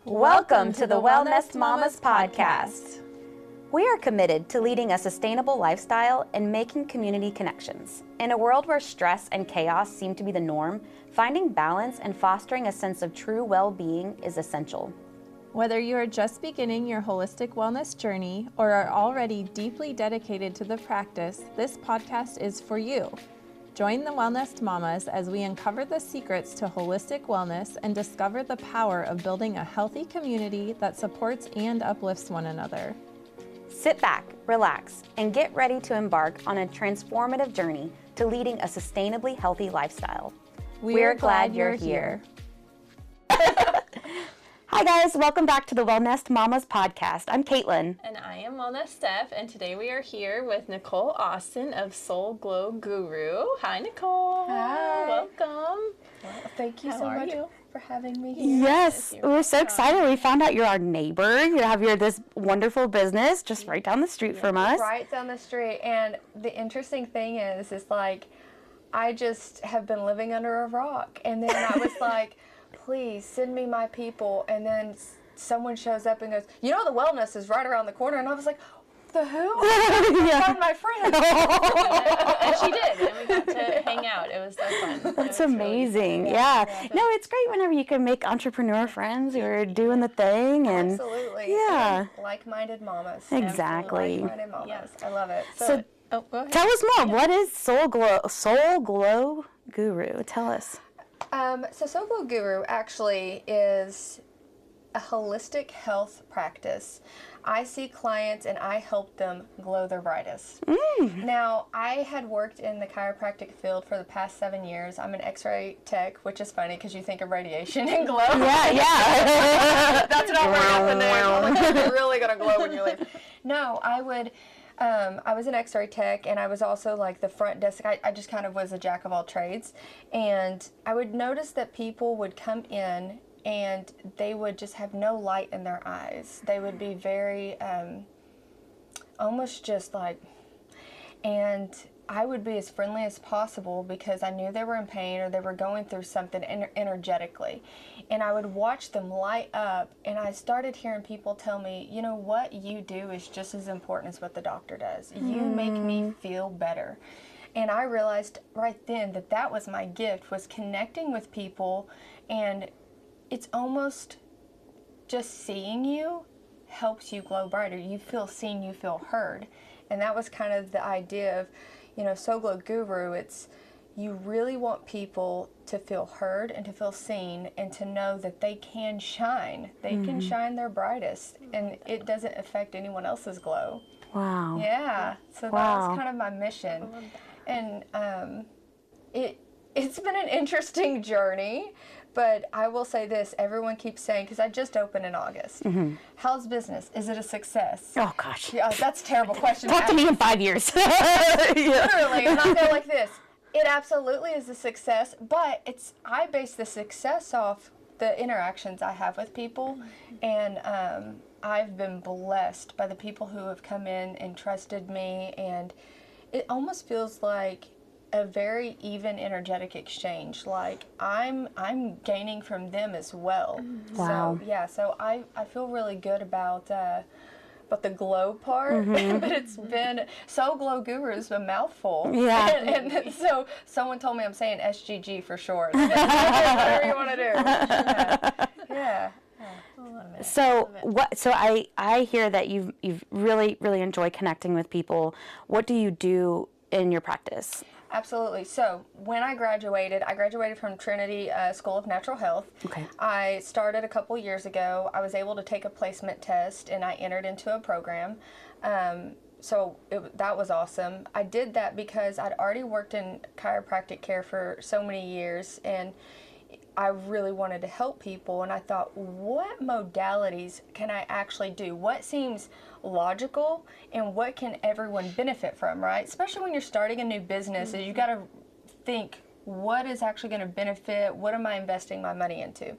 Welcome to the Wellnest Mamas podcast. We are committed to leading a sustainable lifestyle and making community connections. In a world where stress and chaos seem to be the norm, finding balance and fostering a sense of true well-being is essential. Whether you are just beginning your holistic wellness journey or are already deeply dedicated to the practice, this podcast is for you. Join the Wellnest Mamas as we uncover the secrets to holistic wellness and discover the power of building a healthy community that supports and uplifts one another. Sit back, relax, and get ready to embark on a transformative journey to leading a sustainably healthy lifestyle. We're glad you're here. Hi guys, welcome back to the Wellnest Mamas podcast. I'm Caitlin. And I am Wellnest Steph, and today we are here with Nicole Austin of Soul Glow Guru. Hi Nicole. Hi. Welcome. Well, thank you How so are much you? for having me here. Yes, we're so excited. We found out you're our neighbor. You have this wonderful business just right down the street from us. Right down the street. And the interesting thing is like, I just have been living under a rock. And then I was like, please send me my people. And then someone shows up and goes, you know, the Wellness is right around the corner. And I was like, the who? I found my friend. And she did, and we got to hang out. It was so fun. That's amazing. Really yeah. No, it's great whenever you can make entrepreneur friends who are doing the thing. And absolutely. Yeah. And like-minded mamas. Exactly. Like-minded mamas. Yes. I love it. So go ahead. Tell us more. What is Soul Glow Guru? Tell us. So Soul Glow Guru actually is a holistic health practice. I see clients and I help them glow their brightest. Now, I had worked in the chiropractic field for the past 7 years. I'm an X-ray tech, which is funny because you think of radiation and glow. Yeah. That's not where I got the name. I'm like, you're really going to glow when you leave. No, I was an X-ray tech, and I was also like the front desk. I just kind of was a jack of all trades. And I would notice that people would come in and they would just have no light in their eyes. They would be very, almost just like, and I would be as friendly as possible because I knew they were in pain or they were going through something energetically. And I would watch them light up, and I started hearing people tell me, you know, what you do is just as important as what the doctor does. You make me feel better. And I realized right then that that was my gift, was connecting with people, and it's almost just seeing you helps you glow brighter. You feel seen, you feel heard. And that was kind of the idea of, you know, Soul Glow Guru. It's, you really want people to feel heard and to feel seen and to know that they can shine. They can shine their brightest, and it doesn't affect anyone else's glow. Wow. Yeah. So that was kind of my mission. And it's been an interesting journey. But I will say this, everyone keeps saying, because I just opened in August, how's business? Is it a success? Oh, gosh. Yeah, that's a terrible question. Talk to me in 5 years. Literally, and I go like this. It absolutely is a success, but I base the success off the interactions I have with people, and I've been blessed by the people who have come in and trusted me, and it almost feels like a very even energetic exchange. Like I'm gaining from them as well. Wow. So yeah, so I feel really good about the glow part, but it's been Soul Glow Guru is a mouthful. Yeah. And so someone told me I'm saying SGG for short. Whatever you want to do. Yeah. So I hear that you've really enjoyed connecting with people. What do you do in your practice? Absolutely. So when I graduated from Trinity School of Natural Health. Okay. I started a couple years ago. I was able to take a placement test, and I entered into a program. So that was awesome. I did that because I'd already worked in chiropractic care for so many years, and I really wanted to help people, and I thought, what modalities can I actually do? What seems logical, and what can everyone benefit from, right? Especially when you're starting a new business, you got to think, what is actually going to benefit? What am I investing my money into?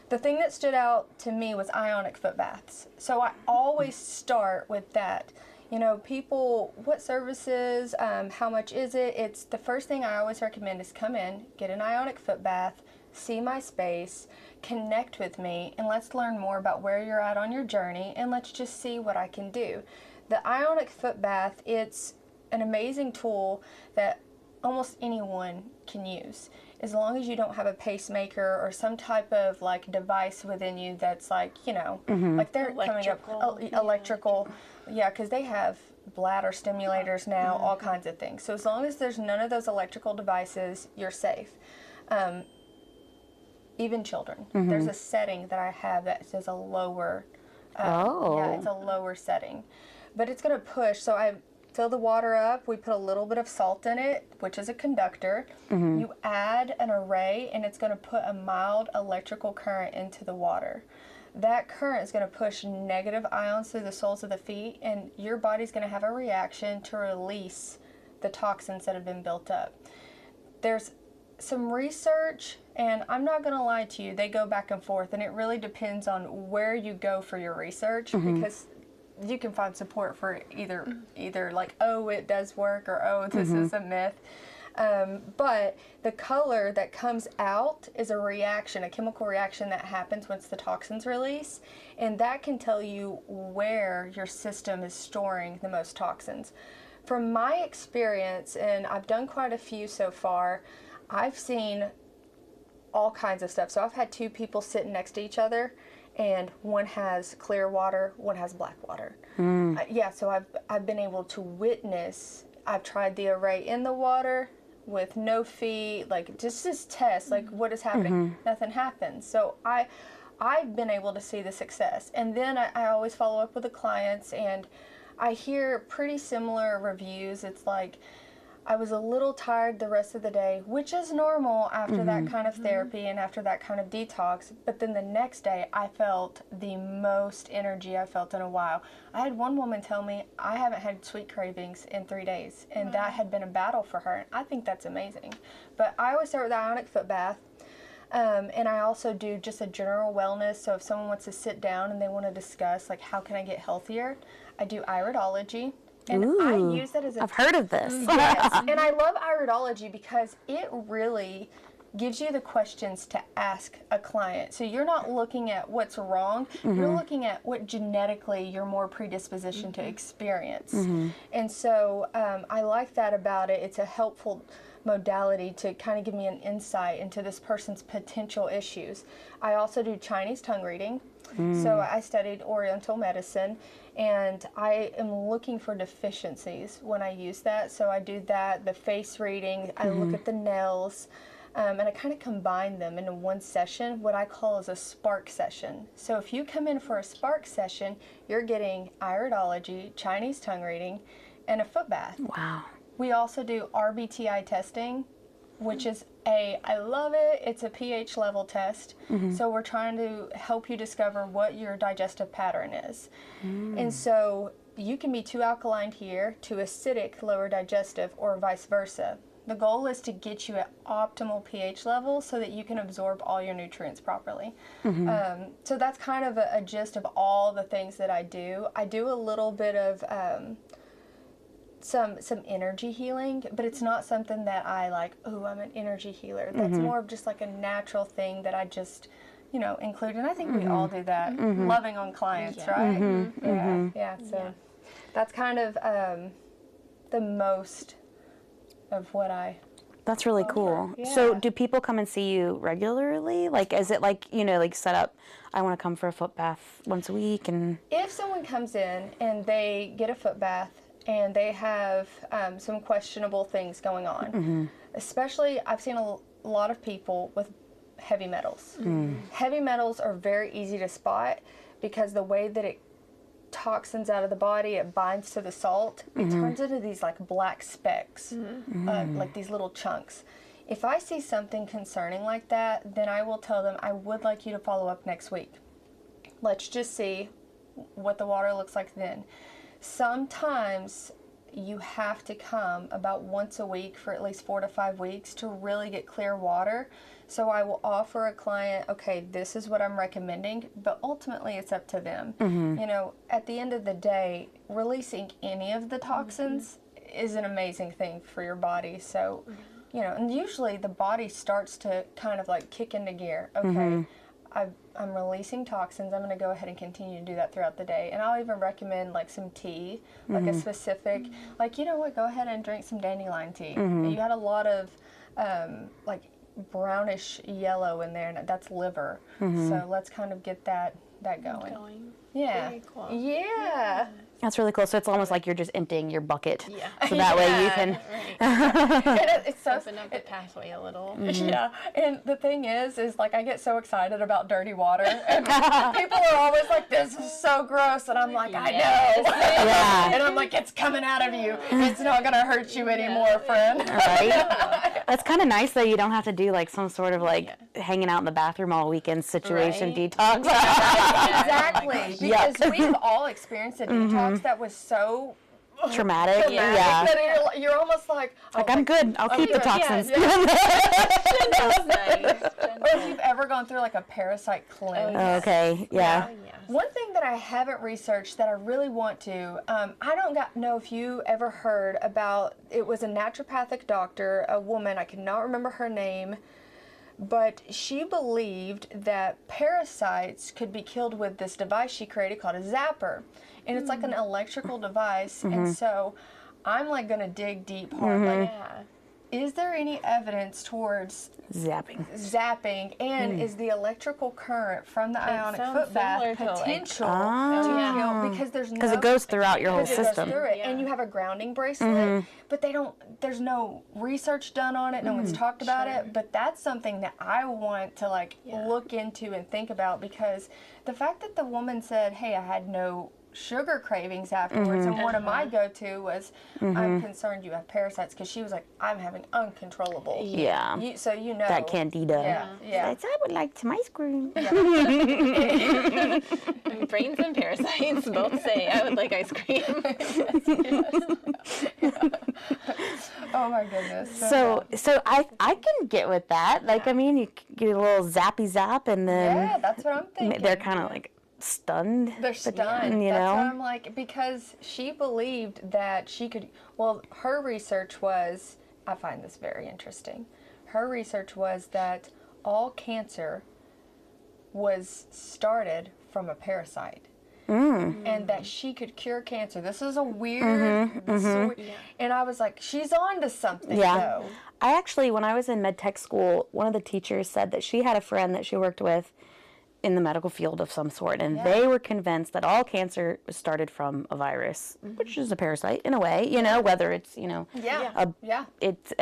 The thing that stood out to me was ionic foot baths. So I always start with that. You know, people, what services, how much is it? It's the first thing I always recommend is come in, get an ionic foot bath, see my space, connect with me, and let's learn more about where you're at on your journey, and let's just see what I can do. The ionic foot bath, it's an amazing tool that almost anyone can use, as long as you don't have a pacemaker or some type of like device within you that's like, you know, like they're coming up electrical, yeah, because they have bladder stimulators now, all kinds of things. So as long as there's none of those electrical devices, you're safe. Even children. There's a setting that I have that says a lower, yeah, it's a lower setting, but it's going to push. So I fill the water up, we put a little bit of salt in it, which is a conductor. You add an array, and it's going to put a mild electrical current into the water. That current is going to push negative ions through the soles of the feet, and your body's going to have a reaction to release the toxins that have been built up. There's some research, and I'm not going to lie to you, they go back and forth, and it really depends on where you go for your research, because you can find support for either like, oh, it does work, or oh, this is a myth. But the color that comes out is a reaction, a chemical reaction that happens once the toxins release, and that can tell you where your system is storing the most toxins. From my experience, and I've done quite a few so far, I've seen all kinds of stuff. So I've had two people sitting next to each other, and one has clear water, one has black water. Yeah, so I've been able to witness. I've tried the array in the water with no fee, like just test, like what is happening. Nothing happens. So I've been able to see the success, and then I always follow up with the clients, and I hear pretty similar reviews. It's like, I was a little tired the rest of the day, which is normal after that kind of therapy and after that kind of detox. But then the next day, I felt the most energy I felt in a while. I had one woman tell me, I haven't had sweet cravings in 3 days, and that had been a battle for her. And I think that's amazing. But I always start with the ionic foot bath. And I also do just a general wellness. So if someone wants to sit down and they want to discuss, like, how can I get healthier, I do iridology. And I use that as a... I've heard of this. Yes, and I love iridology because it really gives you the questions to ask a client. So you're not looking at what's wrong, you're looking at what genetically you're more predisposition to experience. And so I like that about it. It's a helpful modality to kind of give me an insight into this person's potential issues. I also do Chinese tongue reading. So I studied Oriental medicine, and I am looking for deficiencies when I use that. So I do that, the face reading, I look at the nails, and I kind of combine them into one session, what I call is a spark session. So if you come in for a spark session, you're getting iridology, Chinese tongue reading, and a foot bath. Wow. We also do RBTI testing, which is I love it, it's a pH level test. So we're trying to help you discover what your digestive pattern is. And so you can be too alkaline here, too acidic, lower digestive, or vice versa. The goal is to get you at optimal pH levels so that you can absorb all your nutrients properly. So that's kind of a gist of all the things that I do. I do a little bit of some energy healing, but it's not something that I like, oh, I'm an energy healer. That's more of just like a natural thing that I just, you know, include. And I think we all do that, loving on clients, right? Yeah, so that's kind of the most of what I... That's really cool. Yeah. So do people come and see you regularly? Like, is it like, you know, like set up, I want to come for a foot bath once a week? And if someone comes in and they get a foot bath and they have some questionable things going on, especially I've seen a lot of people with heavy metals. Heavy metals are very easy to spot because the way that it toxins out of the body, it binds to the salt, it turns into these like black specks, like these little chunks. If I see something concerning like that, then I will tell them, I would like you to follow up next week. Let's just see what the water looks like then. Sometimes you have to come about once a week for at least 4 to 5 weeks to really get clear water. So I will offer a client, okay, this is what I'm recommending, but ultimately it's up to them. You know, at the end of the day, releasing any of the toxins is an amazing thing for your body. So you know, and usually the body starts to kind of like kick into gear. Okay, I'm releasing toxins. I'm going to go ahead and continue to do that throughout the day. And I'll even recommend like some tea, like a specific, like, you know what, go ahead and drink some dandelion tea. You had a lot of like brownish yellow in there, and that's liver. So let's kind of get that going. Yeah. Very cool. Yeah. That's really cool. So it's almost like you're just emptying your bucket. Yeah. So that way you can. And it's so Open up the pathway a little. Yeah, and the thing is like I get so excited about dirty water, and people are always like, "This is so gross," and I'm like, "I know," Yeah. and I'm like, "It's coming out of you. It's not gonna hurt you anymore, friend." Right? That's kind of nice though. You don't have to do like some sort of like hanging out in the bathroom all weekend situation detox. Exactly, because we've all experienced a detox that was so Traumatic. Yeah. that you're almost like, I'm good. I'll keep the toxins. That's nice. Or if you've ever gone through like a parasite cleanse. Okay. Yeah. One thing that I haven't researched that I really want to, I don't know if you ever heard about, it was a naturopathic doctor, a woman, I cannot remember her name, but she believed that parasites could be killed with this device she created called a zapper. And it's like an electrical device, and so I'm like gonna dig deep hard. Like, is there any evidence towards zapping, and is the electrical current from the ionic foot bath potential to kill? Because because it goes throughout your whole system. It goes through it, and you have a grounding bracelet, but there's no research done on it. No one's talked about it, but that's something that I want to like look into and think about, because the fact that the woman said, "Hey, I had no sugar cravings afterwards," and one of my go-to was, "I'm concerned you have parasites," because she was like, "I'm having uncontrollable." So you know that candida. Yeah. I would like some ice cream. Brains and parasites both say, "I would like ice cream." Oh my goodness. So I can get with that. Like, I mean, you get a little zappy zap, and then that's what I'm thinking. they're kind of like stunned. They're stunned. You That's know? what I'm like, because she believed that she could, well, her research was, I find this very interesting. Her research was that all cancer was started from a parasite. And that she could cure cancer. This is a weird, and I was like, she's on to something though. I actually, when I was in med tech school, one of the teachers said that she had a friend that she worked with in the medical field of some sort, and they were convinced that all cancer was started from a virus, which is a parasite in a way, you know, whether it's, you know, it's,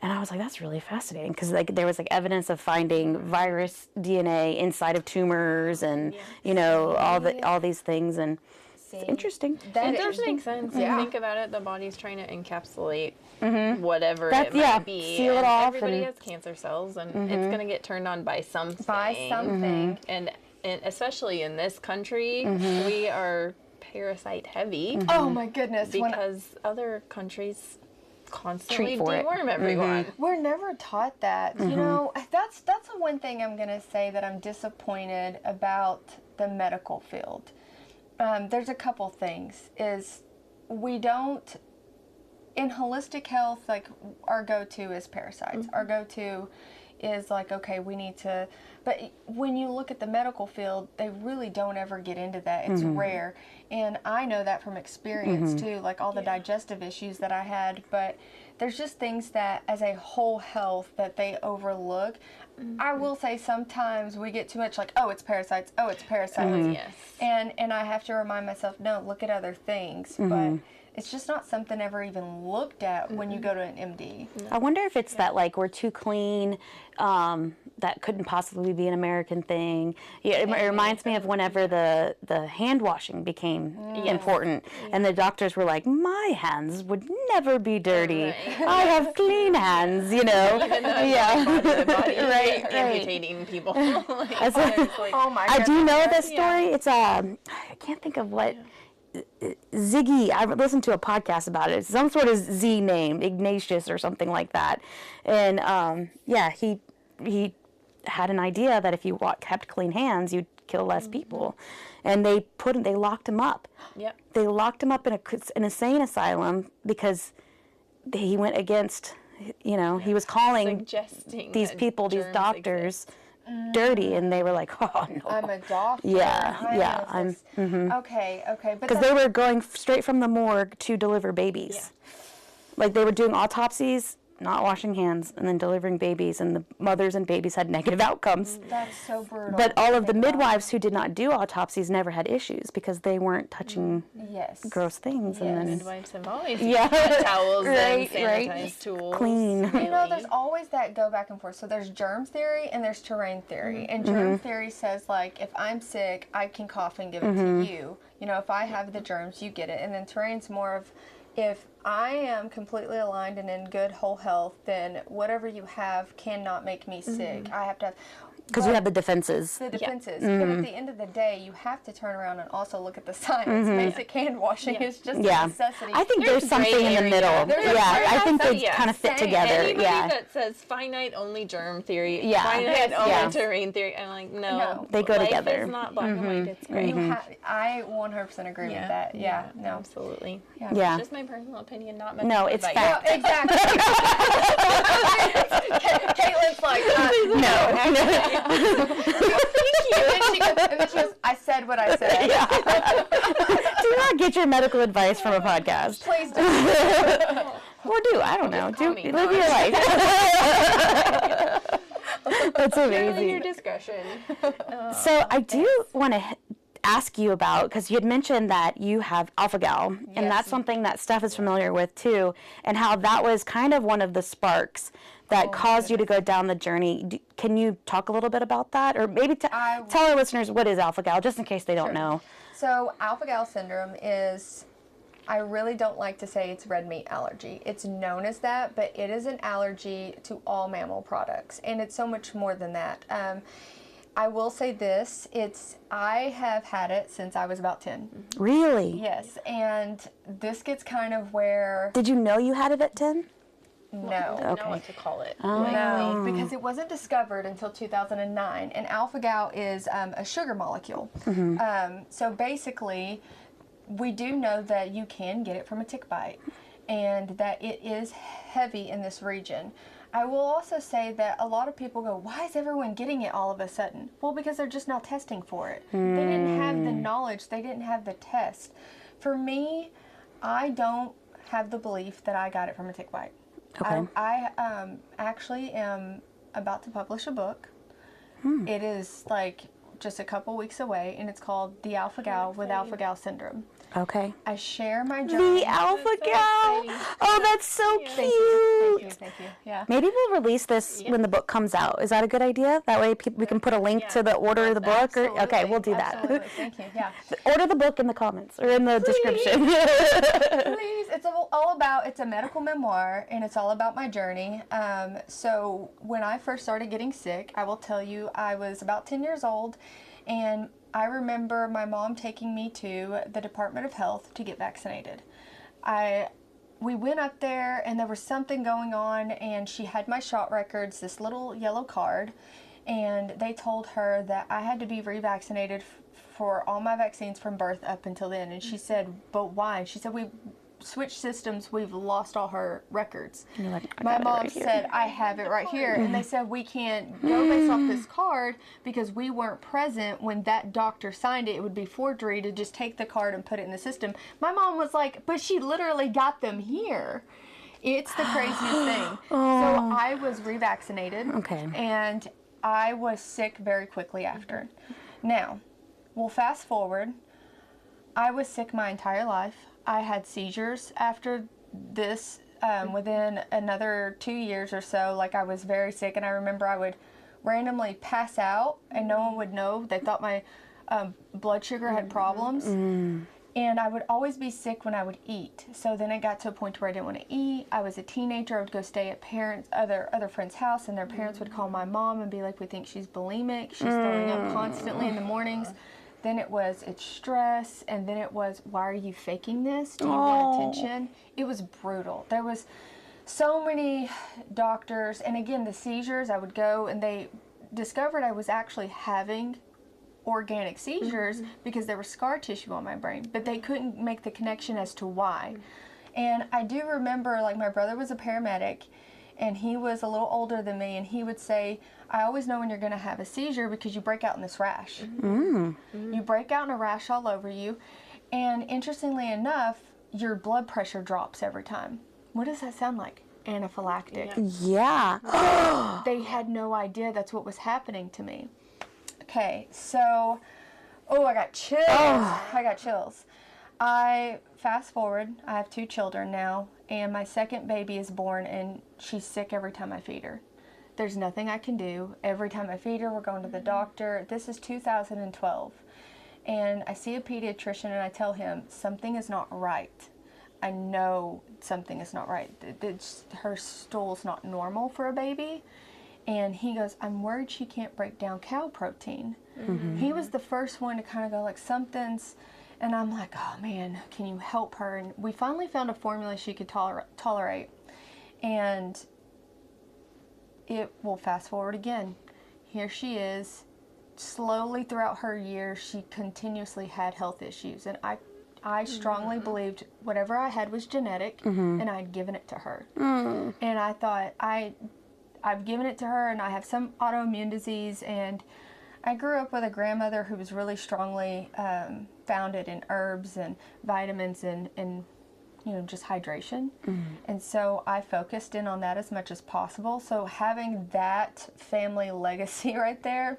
and I was like, that's really fascinating, because like there was like evidence of finding virus DNA inside of tumors, and you know, all these things, and it's interesting. It does make sense. You think about it, the body's trying to encapsulate whatever it might be. Seal it off. Everybody has cancer cells, and it's going to get turned on by something. And especially in this country, we are parasite heavy. Oh my goodness. Because other countries constantly Treat for it. deworm everyone. We're never taught that. You know, that's the one thing I'm going to say that I'm disappointed about the medical field. There's a couple things. Is we don't, in holistic health, like our go-to is parasites. Our go-to is like, okay, we need to, but when you look at the medical field, they really don't ever get into that. It's rare. And I know that from experience too, like all the digestive issues that I had, but there's just things that as a whole health that they overlook. I will say sometimes we get too much like, oh, it's parasites, oh, it's parasites. And I have to remind myself, no, look at other things. But it's just not something ever even looked at when you go to an MD. I wonder if it's that like we're too clean, that couldn't possibly be an American thing. It reminds me of whenever the hand washing became important, and the doctors were like, my hands would never be dirty. I have clean hands, you know. Even though the body amputating people. Oh my goodness. I do know this story. It's I can't think of what. Ziggy, I listened to a podcast about it. It's some sort of Z name, Ignatius or something like that. And he had an idea that if you kept clean hands, you'd kill less people. And they locked him up. They locked him up in an insane asylum because he went against you know, he was calling Suggesting these that people, these germs doctors, exist. dirty, and they were like, oh, no. I'm a doctor. Yeah. Okay. But Because they were going straight from the morgue to deliver babies. Yeah. Like, they were doing autopsies, not washing hands, and then delivering babies, and the mothers and babies had negative outcomes. That's so brutal. But all of the midwives who did not do autopsies never had issues because they weren't touching gross things. And then Midwives have always used towels and sanitized tools. Clean. You know, there's always that go back and forth. So there's germ theory and there's terrain theory. And germ theory says, like, if I'm sick, I can cough and give it to you. You know, if I have the germs, you get it. And then terrain's more of, if I am completely aligned and in good whole health, then whatever you have cannot make me sick. I have to have... Because you have the defenses. The defenses. But at the end of the day, you have to turn around and also look at the science. Basic hand washing is just a necessity. I think there's something in the middle. I think they kind of fit together. Anybody that says finite only germ theory, finite only terrain theory, I'm like, no. They go together. Life is not black and white, it's gray. I 100% agree with that. No. Absolutely. Yeah. It's just my personal opinion, not medical No, it's advice. fact. No, exactly. Caitlin's like, No. Thank you. And then she goes, I said what I said. Do not get your medical advice from a podcast. Please do. Or do, I don't know. call me. Live your life. That's Purely amazing. your discretion. So I do want to ask you about, because you had mentioned that you have alpha-gal, and that's something that Steph is familiar with too, and how that was kind of one of the sparks that caused you to go down the journey. Can you talk a little bit about that? Or maybe tell our listeners what is alpha-gal, just in case they don't know. So alpha-gal syndrome is, I really don't like to say it's red meat allergy. It's known as that, but it is an allergy to all mammal products, and it's so much more than that. I will say this, I have had it since I was about 10. Really? Yes, and this gets kind of where... Did you know you had it at 10? No. Know what to call it. No, because it wasn't discovered until 2009, and alpha-gal is a sugar molecule. So basically, we do know that you can get it from a tick bite, and that it is heavy in this region. I will also say that a lot of people go, why is everyone getting it all of a sudden? Well, because they're just now testing for it. They didn't have the knowledge. They didn't have the test. For me, I don't have the belief that I got it from a tick bite. Okay. I actually am about to publish a book. It is like just a couple weeks away, and it's called The Alpha-Gal with Alpha-Gal Syndrome. Okay. I share my journey. The alpha-gal! Oh, that's so cute! Thank you. Yeah. Maybe we'll release this when the book comes out. Is that a good idea? That way we can put a link to the order of the book? Okay, we'll do that. Absolutely. Thank you. Yeah. Order the book in the comments or in the description. Please. It's all about, it's a medical memoir, and it's all about my journey. So when I first started getting sick, I will tell you, I was about 10 years old, and I remember my mom taking me to the Department of Health to get vaccinated. We went up there, and there was something going on, and she had my shot records, this little yellow card, and they told her that I had to be revaccinated for all my vaccines from birth up until then. And she said, but why? She said, we switched systems, we've lost all her records. My mom said, I have it right here. And they said, we can't go based off this card because we weren't present when that doctor signed it. It would be forgery to just take the card and put it in the system. My mom was like, but she literally got them here. It's the craziest thing. So I was revaccinated. Okay. And I was sick very quickly after. Now, we'll fast forward. I was sick my entire life. I had seizures after this within another 2 years or so. Like, I was very sick, and I remember I would randomly pass out and no one would know. They thought my blood sugar had problems. And I would always be sick when I would eat. So then it got to a point where I didn't want to eat. I was a teenager. I would go stay at other friends' house, and their parents would call my mom and be like, we think she's bulimic. She's throwing up constantly in the mornings. Then it's stress, and then it was, why are you faking this? Do you want attention? It was brutal. There was so many doctors, and again, the seizures, I would go, and they discovered I was actually having organic seizures because there was scar tissue on my brain, but they couldn't make the connection as to why. And I do remember, like, my brother was a paramedic, and he was a little older than me, and he would say, I always know when you're going to have a seizure because you break out in this rash. You break out in a rash all over you, and interestingly enough, your blood pressure drops every time. What does that sound like? Anaphylactic. Yeah. They had no idea that's what was happening to me. Okay, so, I got chills. I got chills. I fast forward, I have 2 children now, and my second baby is born, and she's sick every time I feed her. There's nothing I can do. Every time I feed her, we're going to the doctor. This is 2012. And I see a pediatrician, and I tell him, something is not right. I know something is not right. Her stool's not normal for a baby. And he goes, I'm worried she can't break down cow protein. He was the first one to kind of go, like, something's... And I'm like, oh man, can you help her? And we finally found a formula she could tolerate. And it will fast forward again. Here she is. Slowly throughout her years, she continuously had health issues. And I strongly believed whatever I had was genetic, and I'd given it to her. And I thought, I've given it to her, and I have some autoimmune disease. And I grew up with a grandmother who was really strongly founded in herbs and vitamins and just hydration. And so I focused in on that as much as possible. So having that family legacy right there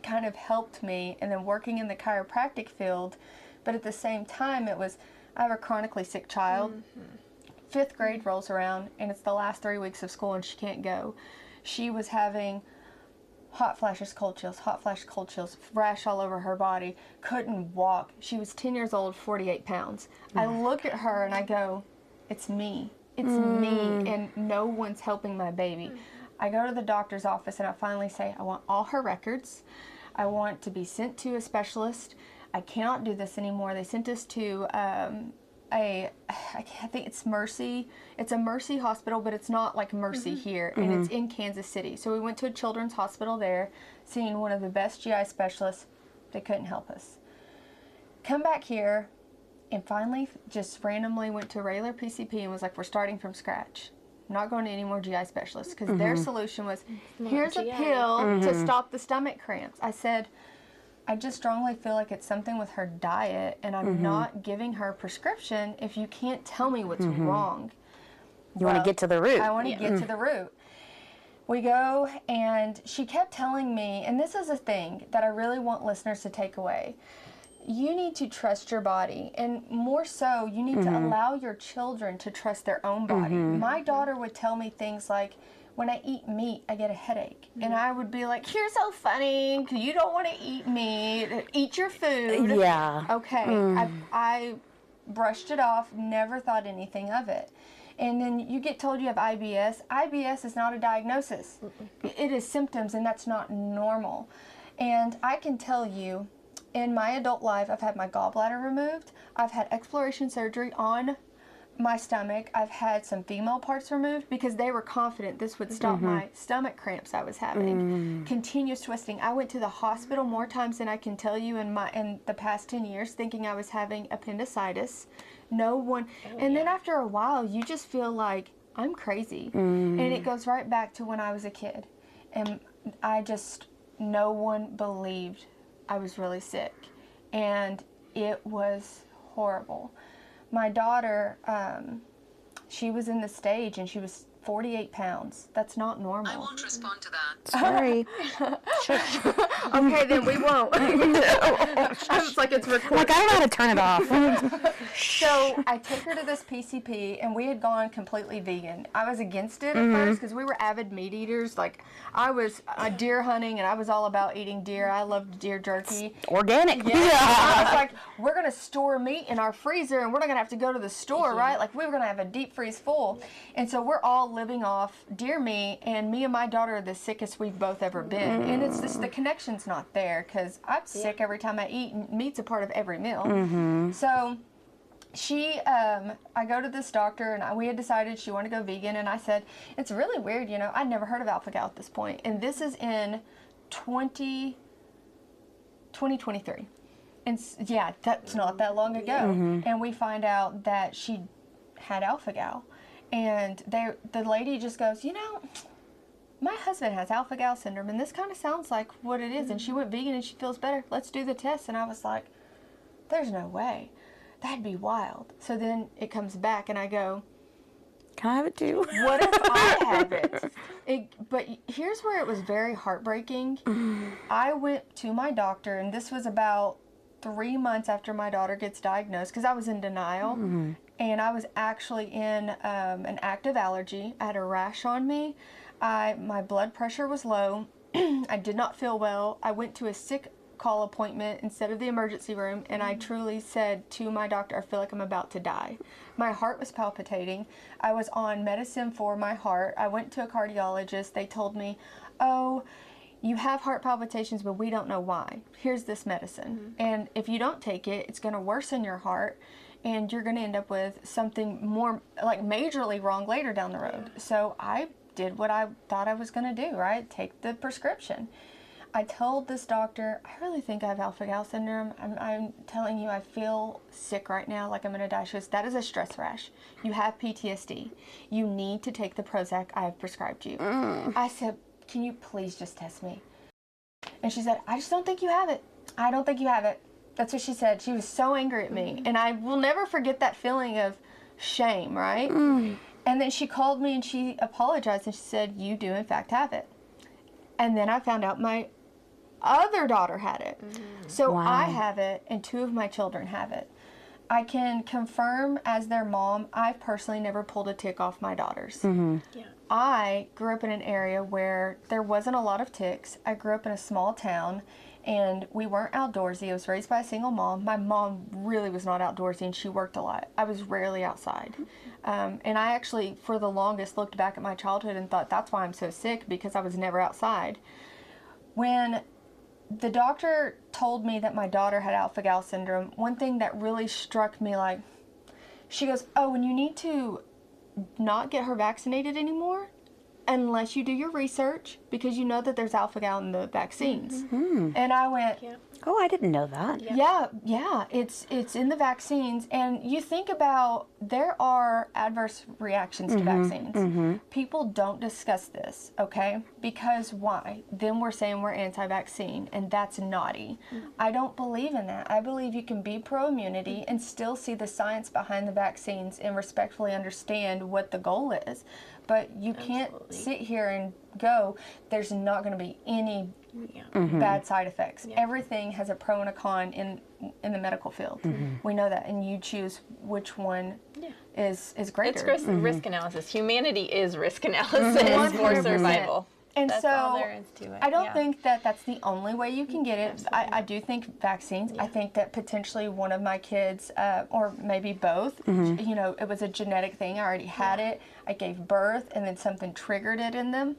kind of helped me. And then working in the chiropractic field, but at the same time, I have a chronically sick child. 5th grade rolls around, and it's the last 3 weeks of school, and she can't go. She was having hot flashes, cold chills, rash all over her body, couldn't walk. She was 10 years old, 48 pounds. I look at her and I go, it's me. It's me, and no one's helping my baby. I go to the doctor's office and I finally say, I want all her records. I want to be sent to a specialist. I cannot do this anymore. They sent us to I think it's Mercy. It's a Mercy hospital, but it's not like Mercy here, and it's in Kansas City. So we went to a children's hospital there, seeing one of the best GI specialists. They couldn't help us. Come back here, and finally just randomly went to a regular PCP and was like, we're starting from scratch. I'm not going to any more GI specialists, because their solution was, here's a pill to stop the stomach cramps. I said, I just strongly feel like it's something with her diet, and I'm not giving her a prescription if you can't tell me what's wrong. You want to get to the root. I want to get to the root. We go, and she kept telling me, and this is a thing that I really want listeners to take away. You need to trust your body, and more so, you need to allow your children to trust their own body. My daughter would tell me things like, when I eat meat, I get a headache. And I would be like, you're so funny. You don't want to eat meat. Eat your food. Yeah. Okay. I brushed it off, never thought anything of it. And then you get told you have IBS. IBS is not a diagnosis. It is symptoms, and that's not normal. And I can tell you, in my adult life, I've had my gallbladder removed. I've had exploration surgery on my stomach. I've had some female parts removed because they were confident this would stop my stomach cramps I was having. Continuous twisting. I went to the hospital more times than I can tell you in the past 10 years, thinking I was having appendicitis. No one. And then after a while, you just feel like I'm crazy. And it goes right back to when I was a kid. And no one believed I was really sick. And it was horrible. My daughter, she was in the stage and she was 48 pounds. That's not normal. I won't respond to that. Sorry. Okay, then we won't. It's like it's recorded. Like, I don't know how to turn it off. So I take her to this PCP, and we had gone completely vegan. I was against it at first because we were avid meat eaters. Like, I was deer hunting, and I was all about eating deer. I loved deer jerky. Organic. Yeah. I was like, we're going to store meat in our freezer, and we're not going to have to go to the store, right? Like, we were going to have a deep freeze full. And so we're all living off deer meat, and me and my daughter are the sickest we've both ever been. And it's just the connection's not there because I'm sick every time I eat, and meat's a part of every meal. So I go to this doctor, and we had decided she wanted to go vegan, and I said, it's really weird, I'd never heard of alpha-gal at this point, and this is in 2023. And yeah, that's not that long ago. And we find out that she had alpha-gal. And the lady just goes, you know, my husband has alpha-gal syndrome, and this kind of sounds like what it is, and she went vegan and she feels better. Let's do the test. And I was like, there's no way. That'd be wild. So then it comes back, and I go, can I have it too? what if I have it? But here's where it was very heartbreaking. I went to my doctor, and this was about 3 months after my daughter gets diagnosed, because I was in denial. And I was actually in an active allergy. I had a rash on me. My blood pressure was low. I did not feel well. I went to a sick call appointment instead of the emergency room, and I truly said to my doctor, I feel like I'm about to die. My heart was palpitating. I was on medicine for my heart. I went to a cardiologist. They told me, oh, you have heart palpitations, but we don't know why. Here's this medicine. And if you don't take it, it's going to worsen your heart, and you're going to end up with something more like majorly wrong later down the road. So I did what I thought I was going to do, right? Take the prescription. I told this doctor, I really think I have alpha-gal syndrome. I'm telling you, I feel sick right now, like I'm going to die. She goes, that is a stress rash. You have PTSD. You need to take the Prozac I have prescribed you. I said, can you please just test me? And she said, I just don't think you have it. I don't think you have it. That's what she said. She was so angry at me. And I will never forget that feeling of shame, right? And then she called me and she apologized and she said, you do in fact have it. And then I found out my other daughter had it. So I have it and 2 of my children have it. I can confirm as their mom, I've personally never pulled a tick off my daughters. I grew up in an area where there wasn't a lot of ticks. I grew up in a small town and we weren't outdoorsy. I was raised by a single mom. My mom really was not outdoorsy and she worked a lot. I was rarely outside. And I actually, for the longest, looked back at my childhood and thought that's why I'm so sick, because I was never outside. When the doctor told me that my daughter had alpha-gal syndrome, one thing that really struck me, like, she goes, oh, and you need to not get her vaccinated anymore unless you do your research, because you know that there's alpha-gal in the vaccines. And I went, oh, I didn't know that. yeah, it's in the vaccines. And you think about, there are adverse reactions to vaccines. People don't discuss this, okay? Because why? Then we're saying we're anti-vaccine, and that's naughty. I don't believe in that. I believe you can be pro-immunity and still see the science behind the vaccines and respectfully understand what the goal is. But you can't sit here and go, there's not going to be any bad side effects. Everything has a pro and a con in the medical field. We know that, and you choose which one is greater. It's risk analysis. Humanity is risk analysis for survival. And that's so all there is to it. I don't think that that's the only way you can get it. I do think vaccines. I think that potentially one of my kids, or maybe both, you know, it was a genetic thing. I already had it. I gave birth, and then something triggered it in them.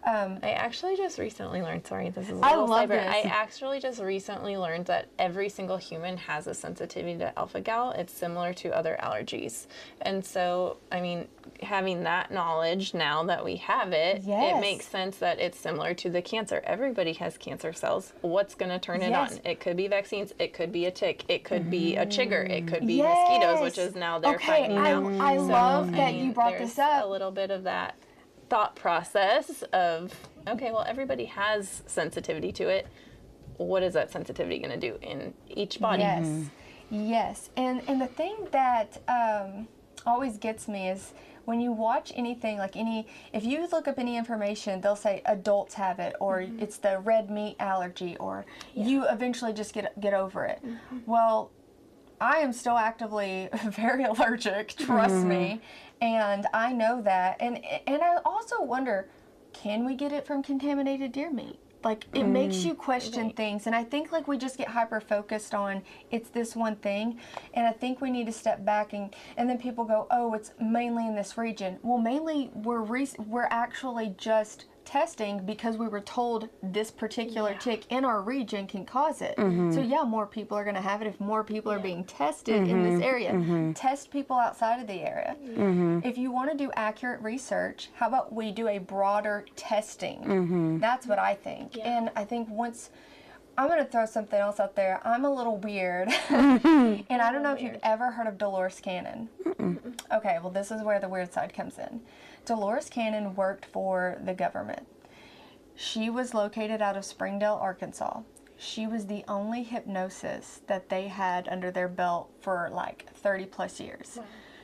I actually just recently learned, sorry, this is a I little love cyber. this. I actually just recently learned that every single human has a sensitivity to alpha-gal. It's similar to other allergies. And so, I mean, having that knowledge now that we have it, it makes sense that it's similar to the cancer. Everybody has cancer cells. What's going to turn it on? It could be vaccines. It could be a tick. It could be a chigger. It could be mosquitoes, which is now they're finding out. I love that you brought this up. A little bit of that thought process of, okay, well, everybody has sensitivity to it. What is that sensitivity going to do in each body? Yes. And the thing that always gets me is when you watch anything, like if you look up any information, they'll say adults have it, or it's the red meat allergy, or you eventually just get over it. Well, I am still actively very allergic, trust me, and I know that. And I also wonder, can we get it from contaminated deer meat? Like, it makes you question things, and I think, like, we just get hyper-focused on it's this one thing, and I think we need to step back, and then people go, oh, it's mainly in this region. Well, mainly we're actually just testing because we were told this particular tick in our region can cause it. So yeah, more people are going to have it if more people are being tested in this area. Test people outside of the area. If you want to do accurate research, how about we do a broader testing? That's what I think. And I think once, I'm going to throw something else out there. I'm a little weird. And I don't know if you've ever heard of Dolores Cannon. Okay, well, this is where the weird side comes in. Dolores Cannon worked for the government. She was located out of Springdale, Arkansas. She was the only hypnosis that they had under their belt for like 30 plus years. Wow.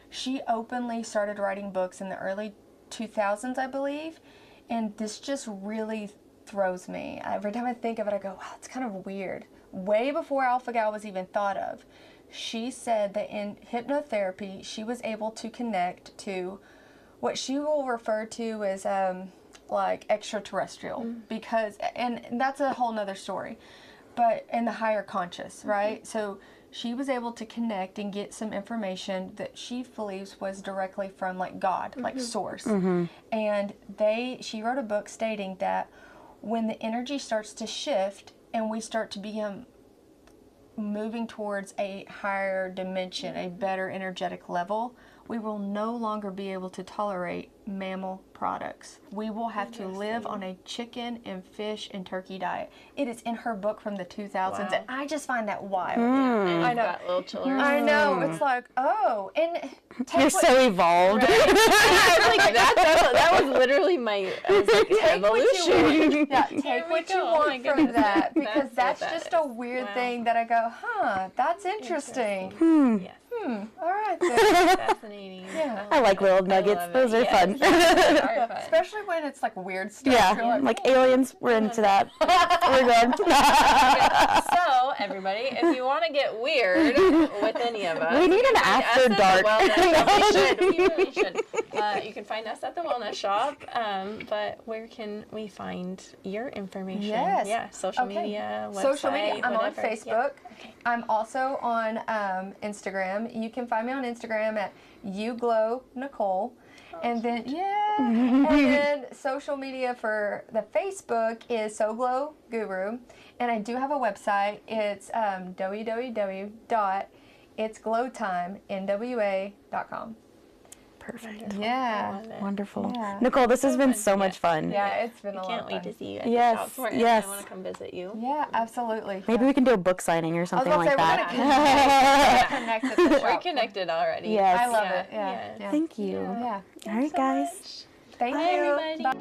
She openly started writing books in the early 2000s, I believe, and this just really throws me. Every time I think of it, I go, wow, it's kind of weird. Way before Alpha-Gal was even thought of, she said that in hypnotherapy, she was able to connect to what she will refer to as like extraterrestrial, because, and that's a whole nother story, but in the higher conscious, right? So she was able to connect and get some information that she believes was directly from like God, like source. And she wrote a book stating that when the energy starts to shift and we start to become moving towards a higher dimension, a better energetic level, we will no longer be able to tolerate mammal products. We will have to live on a chicken and fish and turkey diet. It is in her book from the 2000s, and I just find that wild. I know. Got little children. I know. It's like, oh, and you're so evolved. Right. Like that was literally my evolution. Take what you want from that, because that's just a weird thing that I go, that's interesting. Yes. All right then. Fascinating. Yeah. I like little nuggets. Those are fun. Especially when it's like weird stuff. Yeah, like aliens, we're into that. We're good. So, everybody, if you want to get weird with any of us, we need an after dark. We really should. You can find us at the Wellness Shop, but where can we find your information? Yes. Yeah, social media, website, social media. I'm whatever. on Facebook. Yeah. Okay. I'm also on Instagram. You can find me on Instagram at YouGlowNicole. And then, and then social media for the Facebook is SoGlow Guru. And I do have a website. It's www.itsglowtimenwa.com. Perfect. Yeah. Wonderful. Yeah. Nicole, this has been so much fun. Yeah, it's been a lot of fun. Can't wait to see you at the shop. Yes. I want to come visit you. Yeah, absolutely. Maybe we can do a book signing or something like that. We're connected at the shop. We're connected already. Yes. I love it. Yeah. Thank you. Yeah. All right, guys. Thank Bye, you. everybody. Bye.